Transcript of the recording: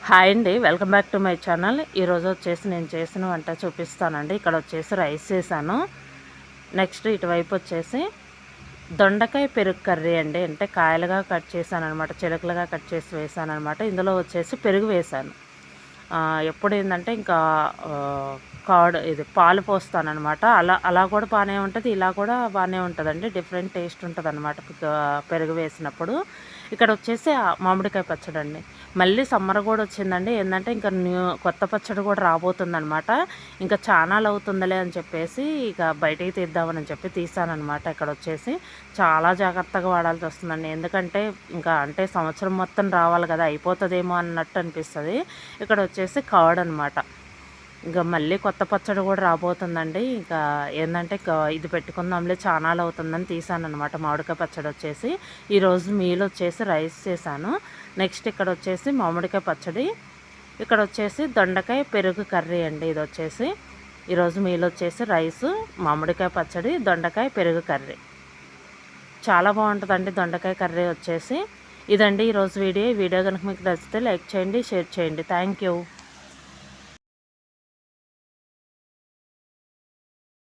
Hi అండి, welcome back to my channel. ఈరోజు వచ్చేసి నేను చేసిన వంట చూపిస్తానండి. ఇక్కడ వచ్చేసి రైస్ చేశాను. నెక్స్ట్ ఇటువైపు వచ్చేసి దొండకాయ పెరుగు కర్రీ అండి. అంటే కాయలుగా కట్ చేశాను అనమాట, చిలకలుగా కట్ చేసి వేసాను అనమాట. ఇందులో వచ్చేసి పెరుగు వేశాను. ఎప్పుడు ఏంటంటే ఇంకా ఇది పాలు పోస్తానమాట. అలా అలా కూడా బాగానే ఉంటుంది, ఇలా కూడా బాగానే ఉంటుందండి. డిఫరెంట్ టేస్ట్ ఉంటుంది అనమాట పెరుగు వేసినప్పుడు. ఇక్కడ వచ్చేసి మామిడికాయ పచ్చడి అండి. మళ్ళీ సమ్మర్ కూడా వచ్చిందండి. ఏంటంటే ఇంకా కొత్త పచ్చడి కూడా రాబోతుందనమాట. ఇంకా చానాలు అవుతుందిలే అని చెప్పేసి ఇక బయటికి తీద్దామని చెప్పి తీసానమాట. ఇక్కడ వచ్చేసి చాలా జాగ్రత్తగా వాడాల్సి వస్తుందండి. ఎందుకంటే ఇంకా అంటే సంవత్సరం మొత్తం రావాలి కదా, అయిపోతుందేమో అన్నట్టు అనిపిస్తుంది. ఇక్కడ వచ్చేసి కర్డ్ అనమాట. ఇంకా మళ్ళీ కొత్త పచ్చడి కూడా రాబోతుందండి. ఇంకా ఏంటంటే ఇది పెట్టుకుందాంలే చానాలు అవుతుందని తీసానమాట. మామిడికాయ పచ్చడి వచ్చేసి ఈరోజు మీల్ వచ్చేసి రైస్ చేశాను. నెక్స్ట్ ఇక్కడ వచ్చేసి మామిడికాయ పచ్చడి, ఇక్కడ వచ్చేసి దొండకాయ పెరుగు కర్రీ అండి. ఇది వచ్చేసి ఈరోజు మీల్ వచ్చేసి రైసు, మామిడికాయ పచ్చడి, దొండకాయ పెరుగు కర్రీ. చాలా బాగుంటుందండి దొండకాయ కర్రీ వచ్చేసి. ఇదండి ఈరోజు వీడియో. ఈ వీడియో కనుక మీకు నచ్చితే లైక్ చేయండి, షేర్ చేయండి. Thank you.